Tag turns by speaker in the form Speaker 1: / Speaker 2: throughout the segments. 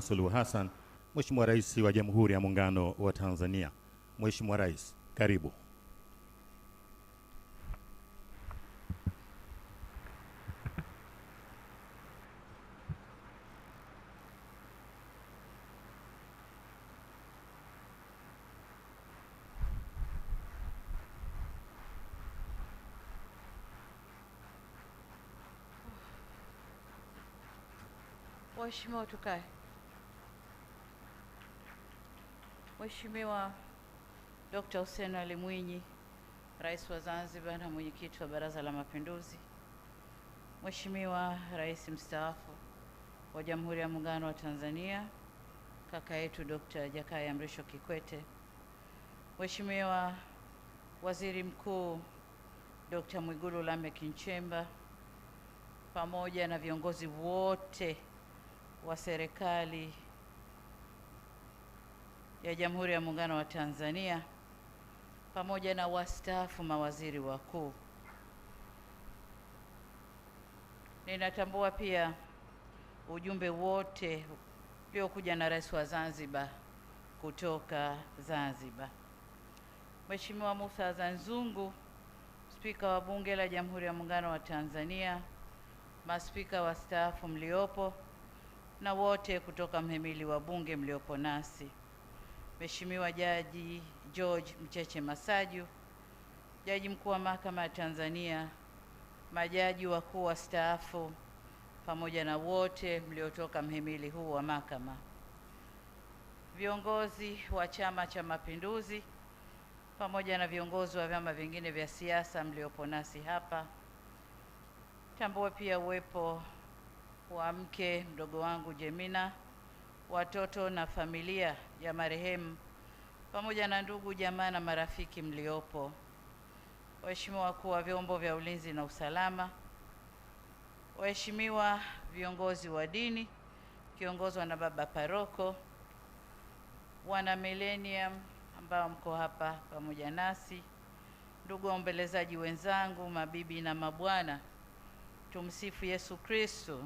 Speaker 1: Samia Suluhu Hassan, Mheshimiwa Rais wa Jamhuri ya Muungano wa Tanzania. Mheshimiwa Rais, karibu.
Speaker 2: Mheshimiwa, tukae. Mheshimiwa Dr. Hussein Ali Mwinyi, Rais wa Zanzibar na Mwenyekiti wa Baraza la Mapinduzi. Mheshimiwa Rais mstaafu wa Jamhuri ya Muungano wa Tanzania, kaka yetu Dr. Jakaya Mrisho Kikwete. Mheshimiwa Waziri Mkuu Dr. Mwigulu Lameck Nchemba, pamoja na viongozi wote wa serikali ya Jamhuri ya Muungano wa Tanzania, pamoja na wastaafu mawaziri wakuu. Ninatambua pia ujumbe wote uliokuja na Rais wa Zanzibar kutoka Zanzibar. Mheshimiwa Musa Azzan Zungu, Spika wa Bunge la Jamhuri ya Muungano wa Tanzania, maspika wastaafu mliopo na wote kutoka mhimili wa Bunge mliopo nasi. Mheshimiwa Jaji George Mcheche Masaju, Jaji Mkuu wa Mahakama ya Tanzania, majaji wakuu wastaafu pamoja na wote mliotoka mhimili huu wa mahakama. Viongozi wa Chama cha Mapinduzi pamoja na viongozi wa vyama vingine vya siasa mliopo nasi hapa. Tambua pia uwepo wa mke mdogo wangu Jemina, watoto na familia ya marehemu pamoja na ndugu jamaa na marafiki mliopo. Waheshimiwa wakuu wa vyombo vya ulinzi na usalama, waheshimiwa viongozi wa dini kiongozwa na baba paroko, wana Millennium ambao mko hapa pamoja nasi, ndugu waombelezaji wenzangu, mabibi na mabwana, tumsifu Yesu Kristo.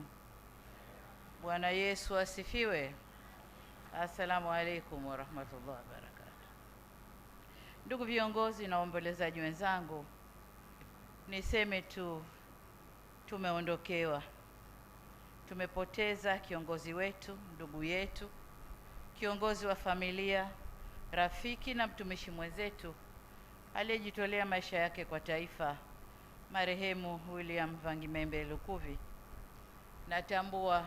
Speaker 2: Bwana Yesu asifiwe. Assalamu alaikum wa rahmatullahi wa barakatuh. Ndugu viongozi na waombolezaji wenzangu, niseme tu tumeondokewa. Tumepoteza kiongozi wetu, ndugu yetu, kiongozi wa familia, rafiki na mtumishi mwenzetu aliyejitolea maisha yake kwa taifa, marehemu William Vangimembe Lukuvi. Natambua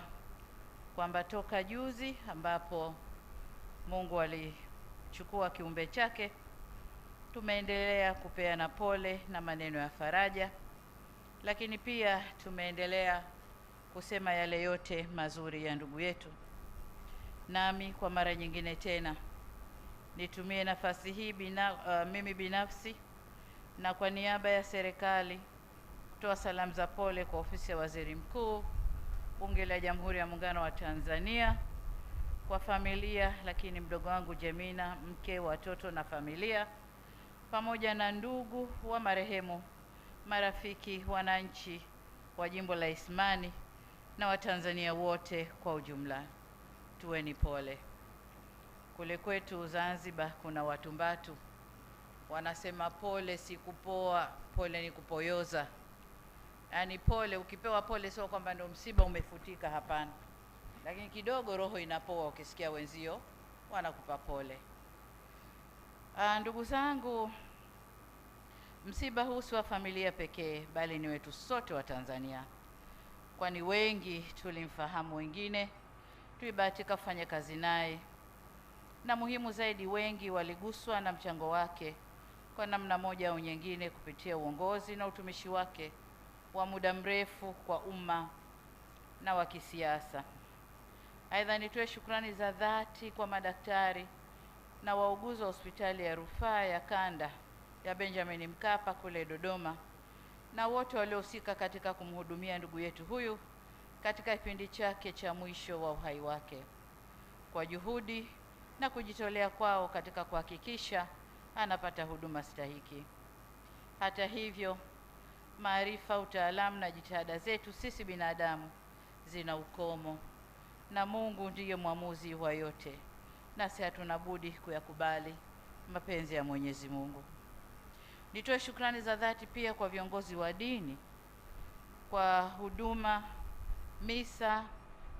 Speaker 2: kwamba toka juzi ambapo Mungu alichukua kiumbe chake, tumeendelea kupeana pole na maneno ya faraja, lakini pia tumeendelea kusema yale yote mazuri ya ndugu yetu. Nami kwa mara nyingine tena nitumie nafasi hii mimi binafsi na kwa niaba ya serikali kutoa salamu za pole kwa ofisi ya Waziri Mkuu, Bunge la Jamhuri ya Muungano wa Tanzania, kwa familia, lakini mdogo wangu Jemina, mke, watoto na familia, pamoja na ndugu wa marehemu, marafiki, wananchi wa jimbo la Isimani na Watanzania wote kwa ujumla. Tuweni pole. Kule kwetu Zanzibar kuna Watumbatu wanasema pole si kupoa, pole ni kupoyoza. Yaani pole, ukipewa pole sio kwamba ndio msiba umefutika, hapana. Lakini kidogo roho inapoa ukisikia wenzio wanakupa pole. Ndugu zangu, msiba huu si wa familia pekee bali ni wetu sote wa Tanzania. Kwani wengi tulimfahamu, wengine tulibahatika kufanya kazi naye, na muhimu zaidi wengi waliguswa na mchango wake kwa namna moja au nyingine kupitia uongozi na utumishi wake wa muda mrefu kwa umma na wa kisiasa. Aidha, nitoe shukrani za dhati kwa madaktari na wauguzi wa hospitali ya rufaa ya kanda ya Benjamin Mkapa kule Dodoma, na wote waliohusika katika kumhudumia ndugu yetu huyu katika kipindi chake cha mwisho wa uhai wake, kwa juhudi na kujitolea kwao katika kuhakikisha anapata huduma stahiki. Hata hivyo, maarifa, utaalamu na jitihada zetu sisi binadamu zina ukomo, na Mungu ndiye mwamuzi wa yote, nasi hatuna budi kuyakubali mapenzi ya Mwenyezi Mungu. Nitoe shukrani za dhati pia kwa viongozi wa dini kwa huduma, misa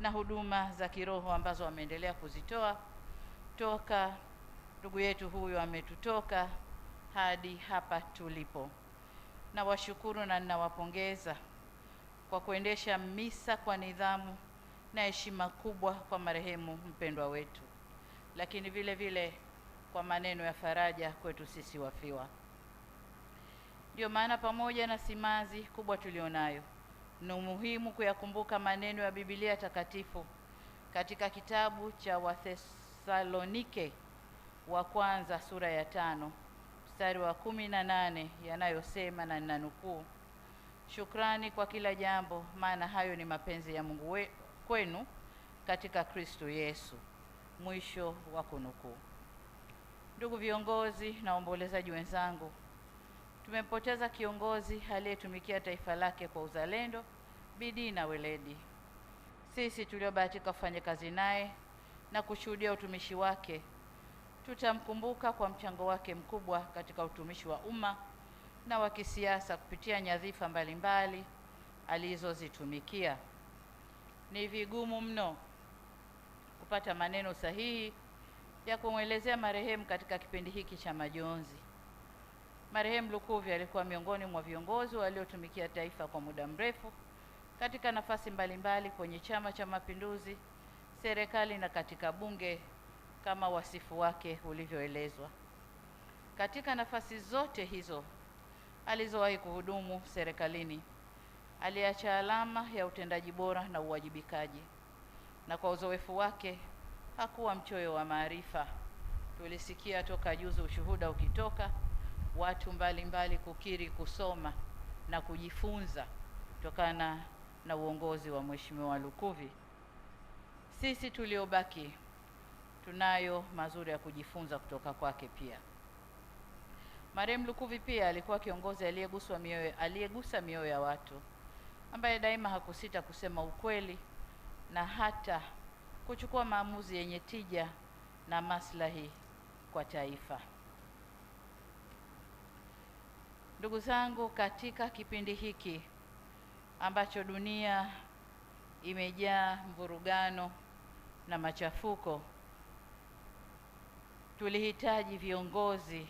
Speaker 2: na huduma za kiroho ambazo wameendelea kuzitoa toka ndugu yetu huyu ametutoka hadi hapa tulipo. Nawashukuru na ninawapongeza kwa kuendesha misa kwa nidhamu na heshima kubwa kwa marehemu mpendwa wetu, lakini vile vile kwa maneno ya faraja kwetu sisi wafiwa. Ndio maana pamoja na simanzi kubwa tulionayo, ni muhimu kuyakumbuka maneno ya Biblia takatifu katika kitabu cha Wathesalonike wa kwanza sura ya 5 mstari wa 18 yanayosema, na ninanukuu: shukrani kwa kila jambo, maana hayo ni mapenzi ya Mungu kwenu katika Kristo Yesu. Mwisho wa kunukuu. Ndugu viongozi na waombolezaji wenzangu, tumempoteza kiongozi aliyetumikia taifa lake kwa uzalendo, bidii na weledi. Sisi tuliobahatika kufanya kazi naye na kushuhudia utumishi wake, tutamkumbuka kwa mchango wake mkubwa katika utumishi wa umma na wa kisiasa kupitia nyadhifa mbalimbali alizozitumikia. Ni vigumu mno kupata maneno sahihi ya kumwelezea marehemu katika kipindi hiki cha majonzi. Marehemu Lukuvi alikuwa miongoni mwa viongozi waliotumikia taifa kwa muda mrefu katika nafasi mbalimbali kwenye Chama cha Mapinduzi, serikali na katika bunge kama wasifu wake ulivyoelezwa. Katika nafasi zote hizo alizowahi kuhudumu serikalini, aliacha alama ya utendaji bora na uwajibikaji, na kwa uzoefu wake hakuwa mchoyo wa maarifa. Tulisikia toka juzi ushuhuda ukitoka watu mbalimbali kukiri kusoma na kujifunza kutokana na uongozi wa Mheshimiwa Lukuvi. Sisi tuliobaki tunayo mazuri ya kujifunza kutoka kwake pia. Marehemu Lukuvi pia alikuwa kiongozi aliyegusa mioyo ya watu, ambaye daima hakusita kusema ukweli na hata kuchukua maamuzi yenye tija na maslahi kwa taifa. Ndugu zangu, katika kipindi hiki ambacho dunia imejaa mvurugano na machafuko, tulihitaji viongozi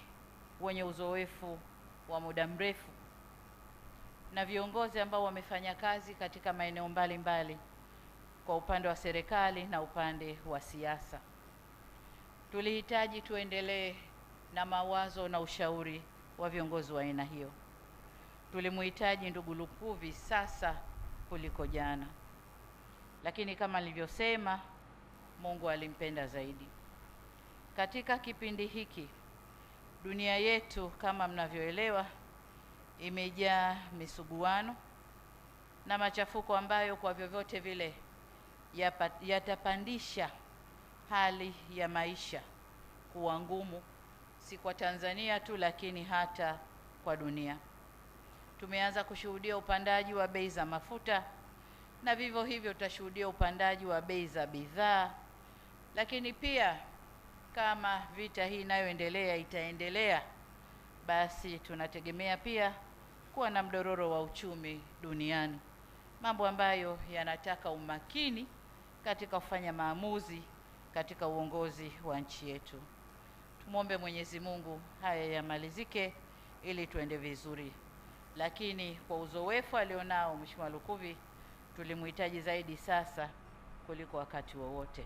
Speaker 2: wenye uzoefu wa muda mrefu na viongozi ambao wamefanya kazi katika maeneo mbalimbali kwa upande wa serikali na upande wa siasa. Tulihitaji tuendelee na mawazo na ushauri wa viongozi wa aina hiyo. Tulimhitaji ndugu Lukuvi sasa kuliko jana, lakini kama nilivyosema, Mungu alimpenda zaidi. Katika kipindi hiki dunia yetu kama mnavyoelewa imejaa misuguano na machafuko ambayo kwa vyovyote vile yatapandisha hali ya maisha kuwa ngumu, si kwa Tanzania tu lakini hata kwa dunia. Tumeanza kushuhudia upandaji wa bei za mafuta, na vivyo hivyo tutashuhudia upandaji wa bei za bidhaa, lakini pia kama vita hii inayoendelea itaendelea, basi tunategemea pia kuwa na mdororo wa uchumi duniani, mambo ambayo yanataka umakini katika kufanya maamuzi katika uongozi wa nchi yetu. Tumwombe Mwenyezi Mungu haya yamalizike ili tuende vizuri, lakini kwa uzoefu alionao Mheshimiwa Lukuvi tulimhitaji zaidi sasa kuliko wakati wowote.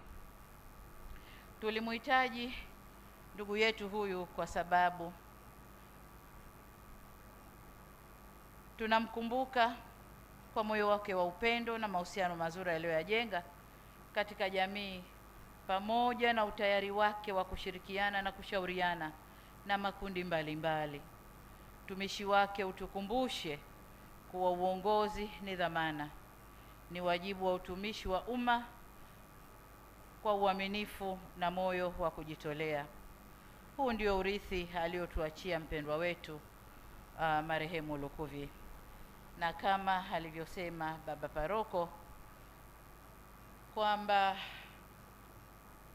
Speaker 2: Tulimhitaji ndugu yetu huyu kwa sababu tunamkumbuka kwa moyo wake wa upendo na mahusiano mazuri aliyoyajenga katika jamii, pamoja na utayari wake wa kushirikiana na kushauriana na makundi mbalimbali. Utumishi wake utukumbushe kuwa uongozi ni dhamana, ni wajibu wa utumishi wa umma kwa uaminifu na moyo wa kujitolea. Huu ndio urithi aliotuachia mpendwa wetu marehemu Lukuvi, na kama alivyosema baba paroko, kwamba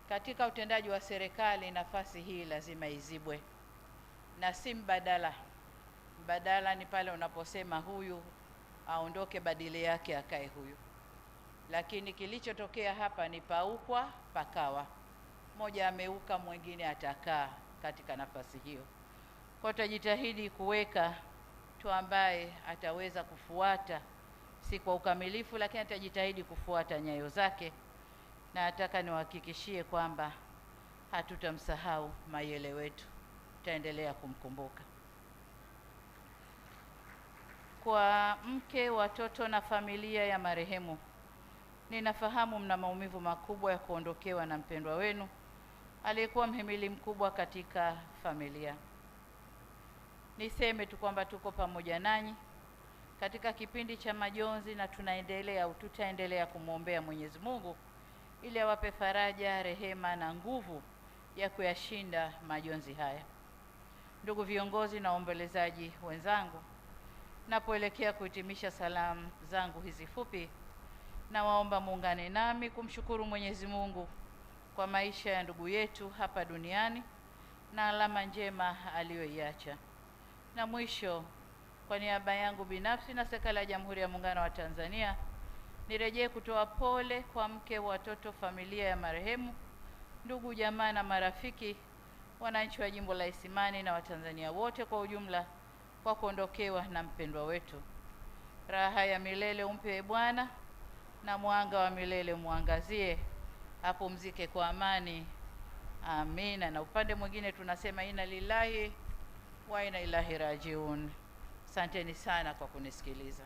Speaker 2: katika utendaji wa serikali nafasi hii lazima izibwe na si mbadala. Mbadala ni pale unaposema huyu aondoke, badili yake akae huyu. Lakini kilichotokea hapa ni paukwa pakawa, mmoja ameuka, mwingine atakaa katika nafasi hiyo. Kwa tutajitahidi kuweka mtu ambaye ataweza kufuata, si kwa ukamilifu, lakini atajitahidi kufuata nyayo zake, na nataka niwahakikishie kwamba hatutamsahau Mayele wetu, tutaendelea kumkumbuka. Kwa mke, watoto na familia ya marehemu, ninafahamu mna maumivu makubwa ya kuondokewa na mpendwa wenu aliyekuwa mhimili mkubwa katika familia. Niseme tu kwamba tuko pamoja nanyi katika kipindi cha majonzi na tutaendelea kumwombea Mwenyezi Mungu ili awape faraja, rehema na nguvu ya kuyashinda majonzi haya. Ndugu viongozi na waombolezaji wenzangu, napoelekea kuhitimisha salamu zangu hizi fupi, na waomba muungane nami kumshukuru Mwenyezi Mungu kwa maisha ya ndugu yetu hapa duniani na alama njema aliyoiacha. Na mwisho, kwa niaba yangu binafsi na serikali ya Jamhuri ya Muungano wa Tanzania, nirejee kutoa pole kwa mke, watoto, familia ya marehemu, ndugu, jamaa na marafiki, wananchi wa jimbo la Isimani na Watanzania wote kwa ujumla kwa kuondokewa na mpendwa wetu. Raha ya milele umpe Bwana, na mwanga wa milele muangazie, apumzike kwa amani. Amina. Na upande mwingine tunasema inna lillahi wa inna ilaihi rajiun. Asanteni sana kwa kunisikiliza.